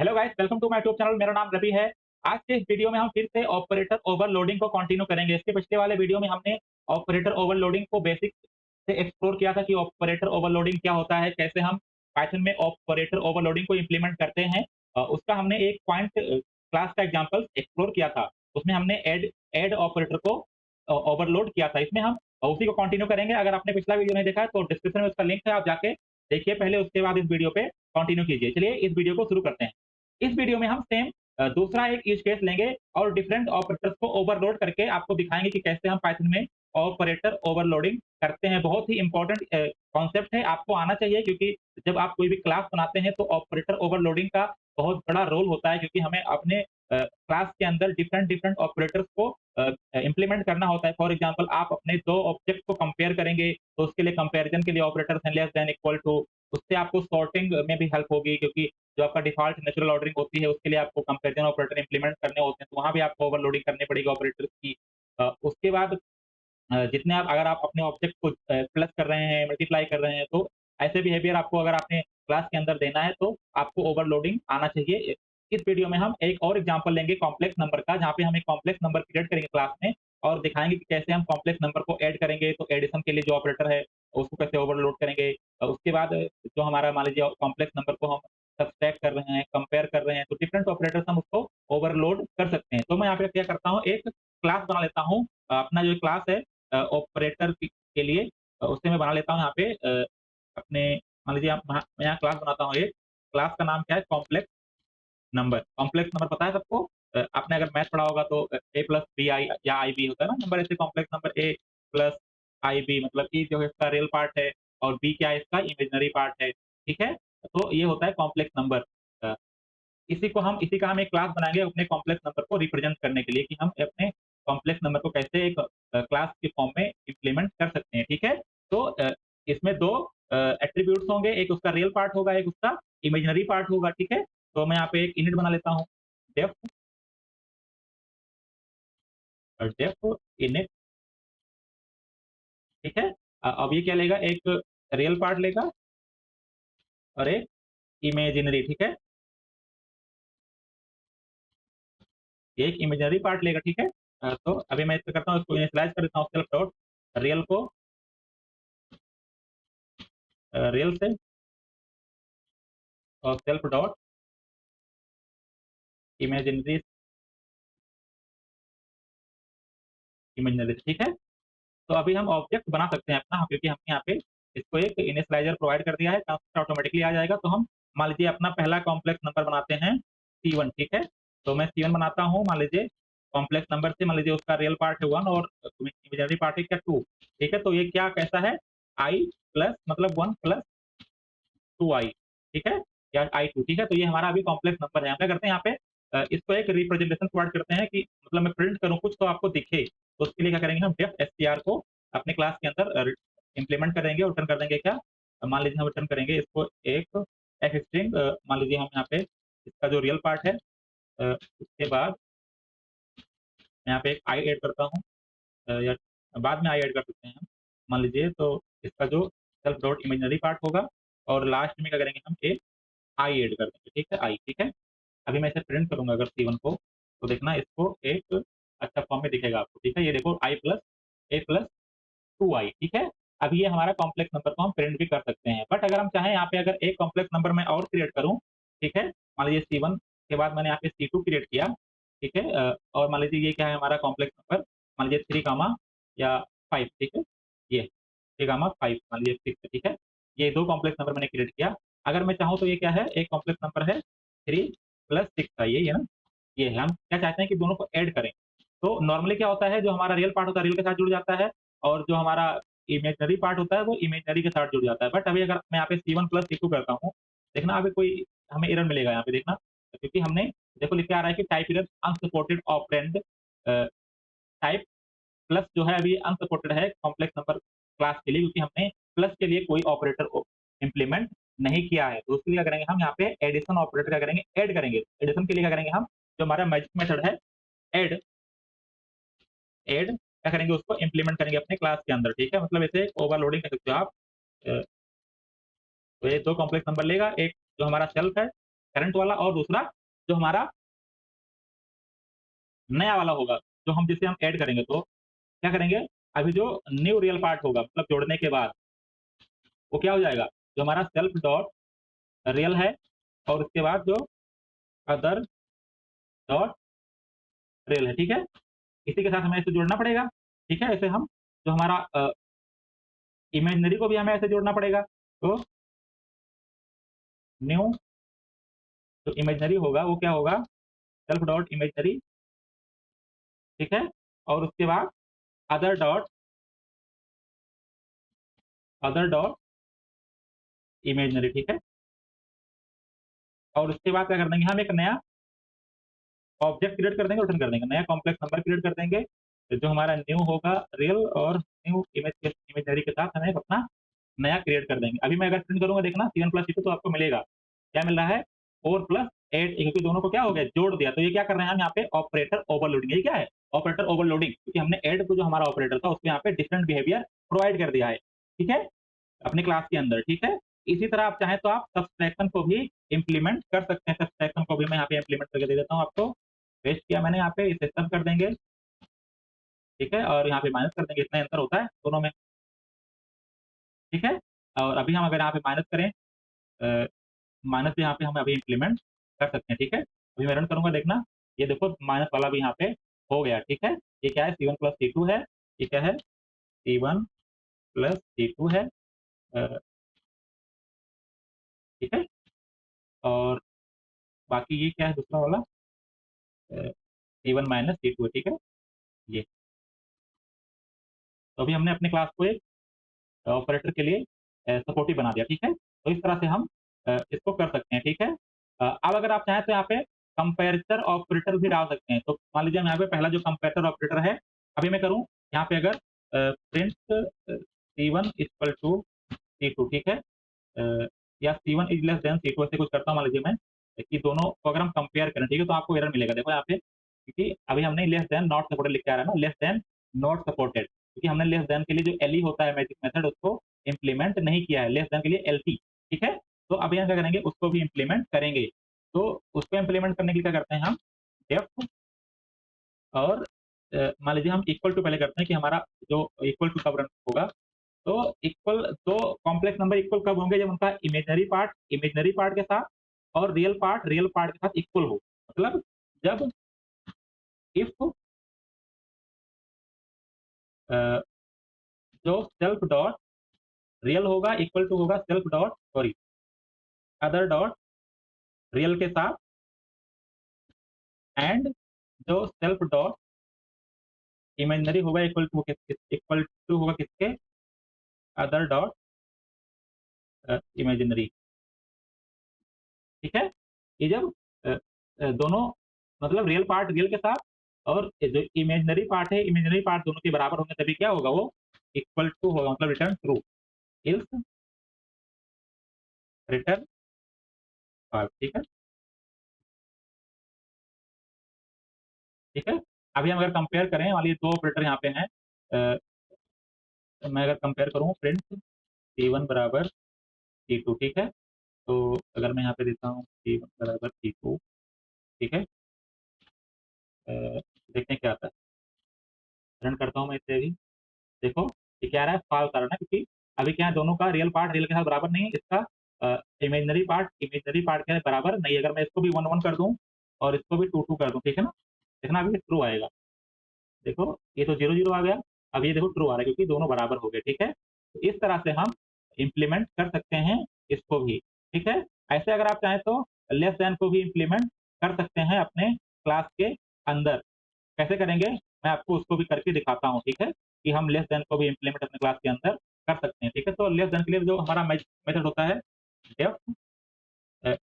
Hello guys, welcome to my YouTube channel. मेरा नाम रवि है। आज के इस वीडियो में हम फिर से ऑपरेटर ओवरलोडिंग को कंटिन्यू करेंगे। इसके पिछले वाले वीडियो में हमने ऑपरेटर ओवरलोडिंग को बेसिक से एक्सप्लोर किया था कि ऑपरेटर ओवरलोडिंग क्या होता है, कैसे हम पाइथन में ऑपरेटर ओवरलोडिंग को इम्प्लीमेंट करते हैं। उसका हमने एक पॉइंट क्लास का एग्जांपल एक्सप्लोर किया था। उसमें हमने ऐड ऐड ऑपरेटर को ओवरलोड किया था। इसमें हम उसी को कंटिन्यू करेंगे। अगर आपने पिछला वीडियो नहीं देखा है तो डिस्क्रिप्शन में उसका लिंक है, आप जाके देखिए पहले, उसके बाद इस वीडियो पे कंटिन्यू कीजिए। चलिए इस वीडियो को शुरू करते हैं। इस वीडियो में हम सेम दूसरा एक यूज़ केस लेंगे और डिफरेंट ऑपरेटर्स को ओवरलोड करके आपको दिखाएँगे कि कैसे हम पाइथन में ऑपरेटर ओवरलोडिंग करते हैं। बहुत ही इम्पोर्टेंट कॉन्सेप्ट है, आपको आना चाहिए, क्योंकि जब आप कोई भी क्लास बनाते हैं तो ऑपरेटर ओवरलोडिंग का बहुत बड़ा रोल होता है, क्योंकि हमें अपने क्लास के अंदर डिफरेंट डिफरेंट ऑपरेटर्स को इम्प्लीमेंट करना होता है। फॉर एग्जांपल आप अपने 2 ऑब्जेक्ट को कंपेयर करेंगे, तो उसके लिए कंपैरिज़न के लिए ऑपरेटर्स हैं लेस दैन, इक्वल टू। उससे आपको सॉर्टिंग में भी हेल्प होगी, क्योंकि जो आपका डिफ़ॉल्ट नेचुरल ऑर्डरिंग होती है, उसके लिए आपको कंपैरिज़न ऑपरेटर इम्प्लीमेंट करने होते हैं, तो वहाँ भी आपको ओवरलोडिंग करनी पड़ेगी ऑपरेटर्स की। उसके बाद जितने आप, अगर आप अपने ऑब्जेक्ट को प्लस कर रहे हैं, मल्टीप्लाई कर रहे हैं, तो ऐसे बिहेवियर आपको अगर आपने क्लास के अंदर देना है, तो आपको ओवरलोडिंग आना चाहिए। इस वीडियो में हम एक और एग्ज़ाम्पल लेंगे कॉम्प्लेक्स नंबर का, जहाँ पे हम एक कॉम्प्लेक्स नंबर क्रिएट करेंगे क्लास में और दिखाएँगे कि कैसे हम कॉम्प्लेक्स नंबर को ऐड करेंगे। तो एडिशन के लिए जो ऑपरेटर है, उसको कैसे ओवरलोड करेंगे। उसके बाद जो हमारा, मान लीजिए, कॉम्प्लेक्स नंबर को हम सब्सट्रैक्ट कर रहे हैं, कंपेयर कर रहे हैं, तो डिफरेंट ऑपरेटर्स हम उसको ओवरलोड कर सकते हैं। तो मैं यहाँ पे क्या करता हूँ, एक क्लास बना लेता हूँ। अपना जो क्लास है ऑपरेटर के लिए, उसे मैं बना लेता हूँ यहाँ पे अपने, मान लीजिए मैं यहाँ क्लास बनाता हूँ एक। क्लास का नाम क्या है? Complex number. कॉम्प्लेक्स नंबर पता है सबको? आपने अगर मैथ पढ़ा होगा तो ए प्लस बी आई या आई बी होता है ना नंबर, ऐसे complex number A plus I B, मतलब ई जो है इसका रियल पार्ट है और बी क्या है, इसका इमेजिनरी पार्ट है। ठीक है? तो ये होता है कॉम्प्लेक्स नंबर। अ, इसी का हम एक क्लास बनाएँगे अपने कॉम्प्लेक्स नंबर को रिप्रेजेंट करने के लिए, कि हम अपने कॉम्प्लेक्स नंबर को कैसे एक क्लास के फॉर्म में इम्प्लीमेंट कर सकते हैं, ठीक है? तो इसमें 2 एट्रिब्यूट्स होंगे, एक उसका रियल पार्ट होगा, एक उसका इमेजिनरी पार्ट होगा, ठीक है? तो मैं यहाँ पे एक इनिट बना लेता हूँ, डेफ डेफ इनिट, ठीक है? अब ये क्या लेगा, एक रियल पार्ट लेगा और एक इमेजिनरी, ठीक है? ये एक इमेजिनरी पार्ट लेगा, ठीक है? तो अभी मैं इससे करता हूँ, इसको इनिशियलाइज़ कर देता हूँ, सेल्फ डॉट रियल को रियल से, और सेल्फ डॉट इमेजिनरी इमेजिनरी, ठीक है? तो अभी हम ऑब्जेक्ट बना सकते हैं अपना, क्योंकि हमने यहाँ पे इसको एक इनिशियलाइज़र प्रोवाइड कर दिया है, कंस्ट्रक्टर ऑटोमेटिकली आ जाएगा। तो हम मान लीजिए अपना पहला कॉम्प्लेक्स नंबर बनाते हैं C1, ठीक है? तो मैं C1 बनाता हूँ, मान लीजिए कॉम्प्लेक्स नंबर से, मान लीजिए उसका रियल पार्ट है 1 और इमेजिनरी पार्ट है क्या, 2, ठीक है? तो ये क्या कैसा है, I प्लस, मतलब 1 प्लस 2i, ठीक है? या i2, ठीक है? तो ये हमारा अभी कॉम्प्लेक्स नंबर है। हम क्या करते हैं यहाँ पे, इसको एक रिप्रेजेंटेशन प्रोवाइड करते हैं, कि मतलब मैं प्रिंट करूँ कुछ तो आपको दिखे। तो उसके लिए क्या करेंगे, हम डेफ str को अपने क्लास के अंदर इम्प्लीमेंट करेंगे और रिटर्न कर देंगे क्या? मान लीजिए हम रिटर्न करेंगे इसको एक एक स्ट्रिंग, मान लीजिए हम यहाँ पे इसका जो रियल पार्ट है, उसके बाद मैं यहाँ पे एक i ऐड करता हूँ, या बाद में i ऐड कर सकते हैं हम। मान लीजिए तो इसका जो सेल्फ डॉट इमेजिनरी पार्ट होगा, और लास्ट में क्या करेंगे, हम एक आई ऐड कर देंगे, ठीक है? आई, ठीक है? अभी मैं इसे प्रिंट करूँगा अगर C1 को, तो देखना इसको एक अच्छा फॉर्म में दिखेगा आपको, ठीक है? ये देखो, i plus A plus 2i, ठीक है? अब ये हमारा कॉम्प्लेक्स नंबर को हम प्रिंट भी कर सकते हैं। बट अगर हम चाहें यहाँ पे, अगर एक कॉम्प्लेक्स नंबर मैं और क्रिएट करूँ, ठीक है? मान लीजिए C1 के बाद मैंने यहाँ पे C2 क्रिएट किया, ठीक है? और मान लीजिए ये क्या है हमारा कॉम्प्लेक्स नंबर, मान लीजिए 3 कामा या 5, ठीक है? ये 3 कामा 5, मान लीजिए 6 है, ठीक है? ये 2 कॉम्प्लेक्स नंबर मैंने क्रिएट किया। अगर मैं चाहूँ तो ये क्या है, एक कॉम्प्लेक्स नंबर है 3 प्लस 6 का, यही है ना? ये है। हम क्या चाहते हैं कि दोनों को ऐड करें। तो नॉर्मली क्या होता है, जो हमारा रियल पार्ट होता है रियल के साथ जुड़ जाता है, और जो हमारा इमेजिनरी पार्ट होता है वो इमेजिनरी के साथ जुड़ जाता है। बट अभी अगर मैं यहाँ पे C1 प्लस C2 करता हूँ, देखना अभी कोई हमें एरर मिलेगा यहाँ पे, देखना, क्योंकि हमने, देखो लिख के आ रहा है कि type error unsupported operand, type plus जो है अभी अनसपोर्टेड है कॉम्प्लेक्स नंबर क्लास के लिए, क्योंकि हमने प्लस के लिए कोई ऑपरेटर इम्प्लीमेंट नहीं किया है। तो उसके लिए क्या करेंगे, हम यहाँ पे एडिशन ऑपरेटर क्या करेंगे, ऐड करेंगे। एडिशन के लिए क्या करेंगे, हम जो हमारा मैजिक मेथड है, ऐड ऐड क्या करेंगे, उसको इम्प्लीमेंट करेंगे अपने क्लास के अंदर, ठीक है? मतलब इसे ओवरलोडिंग कर सकते हो आप। तो ये 2 कॉम्प्लेक्स नंबर लेगा, एक जो हमारा सेल्फ है, करंट वाला, और दूसरा जो हमारा नया वाला होगा, जो हम जिसे हम ऐड करेंगे। तो क्या करेंगे, अभी जो न्यू रियल पार्ट होगा मतलब जोड़ने के बाद, वो क्या हो जाएगा, जो हमारा सेल्फ डॉट रियल है और उसके बाद जो अदर डॉट रियल है, ठीक है। इसी के साथ हमें इसे जोड़ना पड़ेगा, ठीक है। ऐसे हम जो हमारा इमेजिनरी को भी हमें ऐसे जोड़ना पड़ेगा। तो न्यू जो इमेजिनरी होगा वो क्या होगा, सेल्फ डॉट इमेजिनरी, ठीक है। और उसके बाद अदर डॉट इमेजिनरी, ठीक है। और उसके बाद क्या कर देंगे, हम एक नया ऑब्जेक्ट क्रिएट कर देंगे, रिटर्न कर देंगे, नया कॉम्प्लेक्स नंबर क्रिएट कर देंगे, जो हमारा न्यू होगा रियल और न्यू इमेजनरी के साथ हमें अपना नया क्रिएट कर देंगे। अभी मैं अगर प्रिंट करूंगा, देखना C1 प्लस C2, तो आपको मिलेगा क्या मिल रहा है, 4 प्लस 8, क्योंकि दोनों को क्या हो गया, जोड़ दिया। तो ये क्या कर रहे हैं हम यहाँ पे, ऑपरेटर ओवरलोडिंग। ये क्या है, ऑपरेटर ओवरलोडिंग, क्योंकि हमने ऐड को जो हमारा ऑपरेटर था उसको यहाँ पे डिफरेंट बिहेवियर प्रोवाइड कर दिया है, ठीक है, अपनी क्लास के अंदर, ठीक है। इसी तरह आप चाहें तो आप सब्सट्रैक्शन को भी इम्प्लीमेंट कर सकते हैं। सब्सट्रैक्शन को भी मैं यहाँ पे इम्प्लीमेंट करके दे देता हूँ आपको। पेस्ट किया मैंने यहाँ पे, इसे सब कर देंगे, ठीक है, और यहाँ पे माइनस कर देंगे, इतना अंतर होता है दोनों में, ठीक है। और अभी हम अगर यहाँ पे माइनस करें, माइनस यहाँ पे हम अभी इम्प्लीमेंट कर सकते हैं, ठीक है। अभी मैं रन करूंगा, देखना, ये देखो माइनस वाला भी यहाँ पे हो गया, ठीक है। ये क्या है, C1 प्लस C2 है, ये क्या है, C1 प्लस C2 है, ठीक है। और बाकी ये क्या है, दूसरा वाला C1 माइनस C2 है, ठीक है। ये तो अभी हमने अपने क्लास को एक ऑपरेटर के लिए सपोर्टिव बना दिया, ठीक है। तो इस तरह से हम इसको कर सकते हैं, ठीक है। अब अगर आप चाहें तो यहाँ पे कंपेरेटर ऑपरेटर भी डाल सकते हैं। तो मान लीजिए हम यहाँ पे पहला जो कंपेरेटर ऑपरेटर है, अभी मैं करूँ यहाँ पे, अगर print C1 equal to C2, ठीक है, या C1 is less than C2, ऐसे कुछ करता हूँ मान लीजिए मैं, कि दोनों को अगर हम कंपेयर करें, ठीक है, तो आपको एरर मिलेगा। देखो यहाँ पे, क्योंकि अभी हमने लेस देन नॉट सपोर्टेड लिख के आ रहा है ना, लेस देन नॉट सपोर्टेड, क्योंकि हमने लेस देन के लिए जो एलई होता है मैजिक मेथड, उसको इम्प्लीमेंट नहीं किया है, लेस देन के लिए एलसी, ठीक है। तो अब यहाँ क्या करेंगे, उसको भी इम्प्लीमेंट करेंगे। तो उसको इम्प्लीमेंट करने के लिए क्या करते हैं हम, डेफ और मान लीजिए हम इक्वल टू पहले करते हैं, कि हमारा जो इक्वल टू कब रन होगा। तो इक्वल, तो कॉम्प्लेक्स नंबर इक्वल कब होंगे, जब उनका इमेजनरी पार्ट के साथ और रियल पार्ट के साथ इक्वल हो। मतलब जब इफ जो सेल्फ डॉट रियल होगा इक्वल टू होगा self dot, sorry, other dot real के साथ, एंड जो सेल्फ डॉट इमेजनरी होगा इक्वल टू होगा किसके, अदर डॉट इमेजनरी, ठीक है। ये जब दोनों मतलब रियल पार्ट रियल के साथ और जो इमेजनरी पार्ट है इमेजनरी पार्ट दोनों के बराबर होंगे, तभी क्या होगा, वो इक्वल टू होगा, मतलब return true, else return false, ठीक है, ठीक है। अभी हम अगर कंपेयर करें, मान लीजिए दो ऑपरेटर यहाँ पे हैं, मैं अगर कंपेयर करूँ, प्रिंट C1 बराबर C2, ठीक है। तो अगर मैं यहाँ पे देता हूँ C1 बराबर C2, ठीक है, देखते हैं क्या आता है, रन करता हूँ मैं इसे अभी। देखो ये क्या आ रहा है, फॉल्स आ रहा है ना, क्योंकि अभी क्या है, दोनों का रियल पार्ट रियल के साथ बराबर नहीं है, इसका इमेजनरी पार्ट के बराबर नहीं है। अगर मैं इसको भी 1 1 कर दूं और इसको भी 2 2 कर दूं, ठीक है ना, देखना अभी ट्रू आएगा। देखो ये तो 0 0 आ गया, अब ये देखो ट्रू आ रहा है, क्योंकि दोनों बराबर हो गए, ठीक है। तो इस तरह से हम इम्प्लीमेंट कर सकते हैं इसको भी, ठीक है। ऐसे अगर आप चाहें तो लेस देन को भी इम्प्लीमेंट कर सकते हैं अपने क्लास के अंदर। कैसे करेंगे, मैं आपको उसको भी करके दिखाता हूँ, ठीक है, कि हम लेस देन को भी इम्प्लीमेंट अपने क्लास के अंदर कर सकते हैं, ठीक है। तो लेस देन के लिए जो हमारा मेथड होता है, डेफ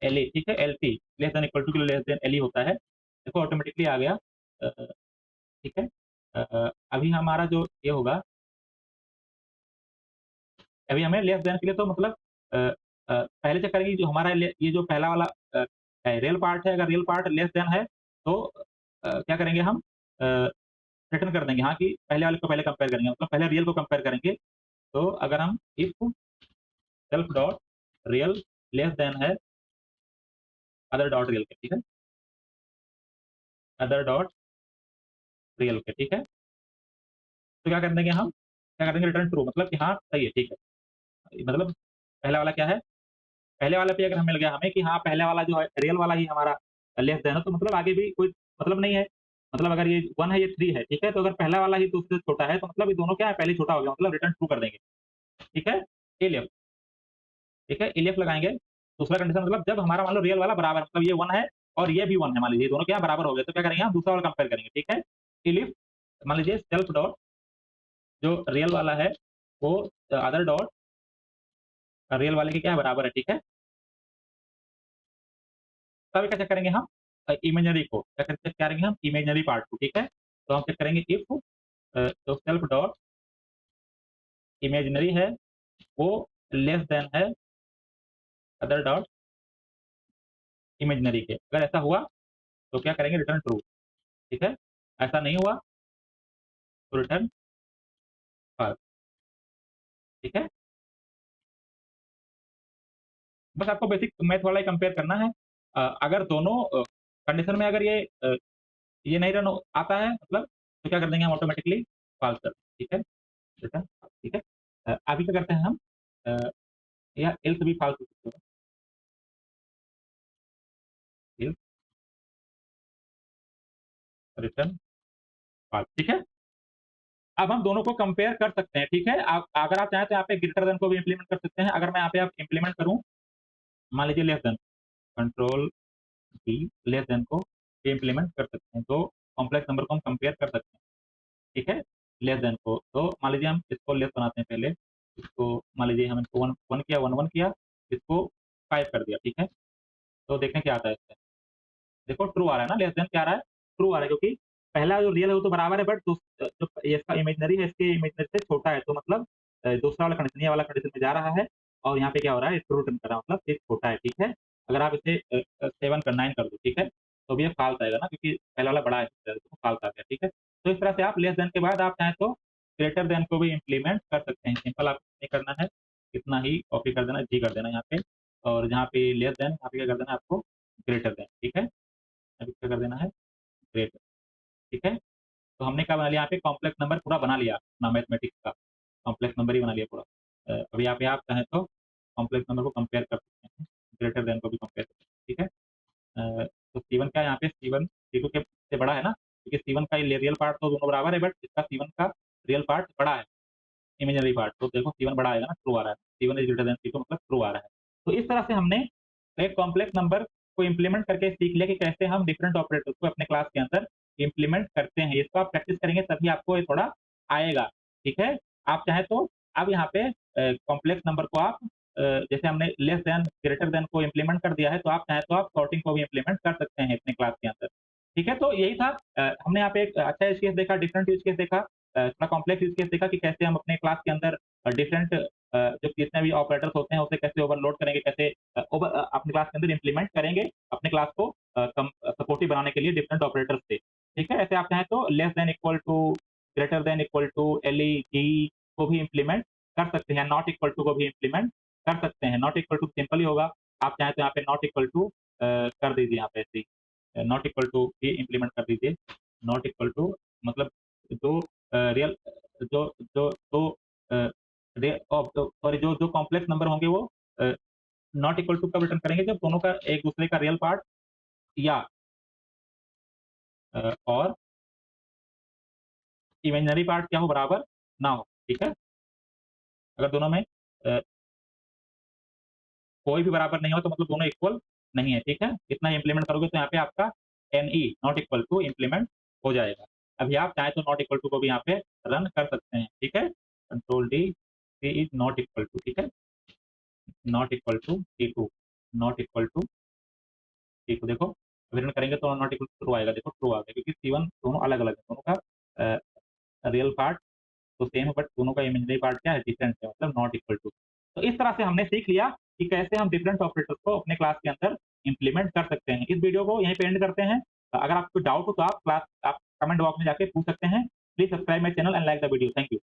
एल ई, ठीक है, L T, less than equal to के लिए लेस देन एल ई होता है, देखो ऑटोमेटिकली आ गया, ठीक है। अभी हमारा जो ये होगा, अभी हमें लेस देन के लिए तो मतलब पहले चेक करेंगे, जो हमारा ये जो पहला वाला रियल पार्ट है, अगर रियल पार्ट लेस देन है तो क्या करेंगे हम, रिटर्न कर देंगे, हाँ, कि पहले वाले को पहले कंपेयर करेंगे, मतलब पहले रियल को कंपेयर करेंगे। तो अगर हम if self dot real less than है अदर डॉट रियल के, ठीक है, अदर डॉट रियल के, ठीक है। तो क्या कर देंगे हम, क्या कर देंगे, रिटर्न ट्रू, मतलब कि हाँ सही है, ठीक है। मतलब पहला वाला क्या है, पहले वाले पे अगर मिल गया हमें कि हाँ पहले वाला जो है रियल वाला ही हमारा लेस देन है, तो मतलब आगे भी कोई मतलब नहीं है। मतलब अगर ये 1 है, ये 3 है, ठीक है? तो अगर पहला वाला ही दूसरे से छोटा है, तो मतलब ये दोनों क्या है, पहले ही छोटा हो गया, मतलब रिटर्न ट्रू कर देंगे, ठीक है? एलिफ, ठीक है? एलिफ लगाएँगे, दूसरा कंडीशन मतलब जब हमारा मान लो रियल वाला बराबर है, मतलब ये 1 है और ये भी 1 है, मान लीजिए दोनों क्या है, बराबर हो गए, तो क्या करेंगे हम, दूसरा वाला कंपेयर करेंगे, ठीक है? एलिफ मान लीजिए सेल्फ डॉट जो रियल वाला है, वो अदर डॉट रियल वाले के क्या है, बराबर है, ठीक है? तब क्या चेक करेंगे हम, इमेजिनरी को चेक करेंगे हम, इमेजिनरी पार्ट को, ठीक है? तो हम चेक करेंगे इफ जो सेल्फ डॉट इमेजिनरी है वो लेस देन है अदर डॉट इमेजिनरी के। अगर ऐसा हुआ तो क्या करेंगे, रिटर्न ट्रू, ठीक है? ऐसा नहीं हुआ तो रिटर्न फॉल्स, ठीक है? बस आपको बेसिक मैथ वाला ही कंपेयर करना है। अगर दोनों कंडीशन में अगर ये नहीं रन आता है मतलब, तो क्या कर देंगे हम, ऑटोमेटिकली फॉल्स कर देंगे, ठीक है? रिटर्न, ठीक है? अभी क्या करते हैं हम, अ, या एल्स भी फॉल्स हो सकता है, एल्स रिटर्न फॉल्स, ठीक है? अब हम दोनों को कंपेयर कर सकते हैं, ठीक है? आप अगर आप चाहें तो यहाँ पे ग्रेटर देन को भी इम्प्लीमेंट कर सकते हैं। अगर मैं यहाँ पे आप इम्प्लीमेंट करूँ, मान लीजिए less than, control B, less than को भी इम्प्लीमेंट कर सकते हैं। तो कॉम्प्लेक्स नंबर को हम कंपेयर कर सकते हैं, ठीक है? लेस देन को, तो मान लीजिए हम इसको लेस बनाते हैं पहले, इसको मान लीजिए हम इसको 1 1 किया, 1 1 किया, इसको 5 कर दिया, ठीक है? तो देखें क्या आता है इससे। देखो ट्रू आ रहा है ना, लेस देन क्या आ रहा है, ट्रू आ रहा है, क्योंकि पहला जो रियल है वो तो बराबर है, बट जो ये इसका इमेजिनरी है, इसके इमेजिनरी से छोटा है, तो मतलब दूसरा वाला कंडीशन, ये वाला कंडीशन में जा रहा है और यहाँ पे क्या हो रहा है, ट्रू रिटर्न कर रहा है, मतलब ये छोटा है, ठीक है? अगर आप इसे 7 कर 9 कर दो, ठीक है? तो भी ये फॉल्स आएगा ना, क्योंकि पहला वाला बड़ा है, तो फॉल्स आ गया, ठीक है? तो इस तरह से आप लेस देन के बाद आप चाहें तो ग्रेटर देन को भी इम्प्लीमेंट कर सकते हैं। सिंपल आपको नहीं करना है, इतना ही कॉपी कर देना, जी कर देना यहाँ पे, और जहाँ पे लेस देन यहाँ पे क्या कर देना है आपको, ग्रेटर देन, ठीक है? अभी क्या कर देना है, ग्रेटर, ठीक है? तो हमने क्या बना लिया, यहाँ पे कॉम्प्लेक्स नंबर पूरा बना लिया अपना मैथमेटिक्स का, कॉम्प्लेक्स नंबर ही बना लिया पूरा। अभी यहाँ पे आप चाहें तो कॉम्प्लेक्स नंबर को कंपेयर कर सकते हैं, ग्रेटर देन को भी कंपेयर कर सकते हैं, ठीक है? तो C1 क्या है यहाँ पे, C1 C2 के से बड़ा है ना, क्योंकि C1 का रियल पार्ट तो दोनों बराबर है, बट इसका C1 का रियल पार्ट बड़ा है, इमेजिनरी पार्ट, तो देखो C1 बड़ा आएगा ना, ट्रू आ रहा है, C1 is greater than C2 मतलब ट्रू आ रहा है। तो इस तरह से हमने एक कॉम्प्लेक्स नंबर को इम्प्लीमेंट करके सीख लिया कि कैसे हम डिफरेंट ऑपरेटर्स को अपने क्लास के अंदर इम्प्लीमेंट करते हैं। इसको आप प्रैक्टिस करेंगे तभी आपको ये थोड़ा आएगा, ठीक है? आप चाहें तो अब यहाँ पे कॉम्प्लेक्स नंबर को आप जैसे हमने लेस देन, ग्रेटर देन को इम्प्लीमेंट कर दिया है, तो आप चाहें तो आप सॉर्टिंग को भी इम्प्लीमेंट कर सकते हैं अपने क्लास के अंदर, ठीक है? तो यही था, हमने यहाँ पे एक अच्छा यूज़ केस देखा, डिफरेंट यूज़ केस देखा, थोड़ा कॉम्प्लेक्स यूज़ केस देखा कि कैसे हम अपने क्लास के अंदर डिफरेंट जो जितने भी ऑपरेटर्स होते हैं उसे कैसे ओवरलोड करेंगे, कैसे अपने क्लास के अंदर इम्प्लीमेंट करेंगे, अपने क्लास को सपोर्टिव बनाने के लिए डिफरेंट ऑपरेटर्स से, ठीक है? ऐसे आप चाहें तो less than equal to, greater than equal to, LE को भी इम्प्लीमेंट कर सकते हैं, नॉट इक्वल टू को भी इम्प्लीमेंट कर सकते हैं। नॉट इक्वल टू सिंपल ही होगा, आप चाहें तो यहाँ पे नॉट इक्वल टू कर दीजिए, यहाँ पे ऐसे ही नॉट इक्वल टू भी इम्प्लीमेंट कर दीजिए। नॉट इक्वल टू मतलब जो रियल जो जो जो सॉरी, जो जो कॉम्प्लेक्स नंबर होंगे वो नॉट इक्वल टू कब रिटर्न करेंगे, जब दोनों का एक दूसरे का रियल पार्ट या और इमेजिनरी पार्ट क्या हो, बराबर ना हो, ठीक है? अगर दोनों में कोई भी बराबर नहीं हो तो मतलब दोनों इक्वल नहीं है, ठीक है? इतना इम्प्लीमेंट करोगे तो यहाँ पे आपका NE not equal to implement हो जाएगा। अभी आप चाहें तो नॉट इक्वल टू को भी यहाँ पे रन कर सकते हैं, ठीक है? Control D, C is not equal to, ठीक है? Not equal to C2, not equal to C2, देखो अभी रन करेंगे तो नॉट इक्वल टू ट्रू आएगा, देखो ट्रू आ गया, क्योंकि C1 दोनों अलग-अलग है, दोनों का रियल पार्ट तो सेम है, बट दोनों का इमेजिनरी पार्ट क्या है, डिफरेंट है, मतलब नॉट इक्वल टू। तो इस तरह से हमने सीख लिया कि कैसे हम डिफरेंट ऑपरेटर्स को अपने क्लास के अंदर इम्प्लीमेंट कर सकते हैं। इस वीडियो को यहीं पे एंड करते हैं। अगर आपको डाउट हो तो आप कमेंट बॉक्स में जाके पूछ सकते हैं। Please subscribe my channel and like the video. Thank you.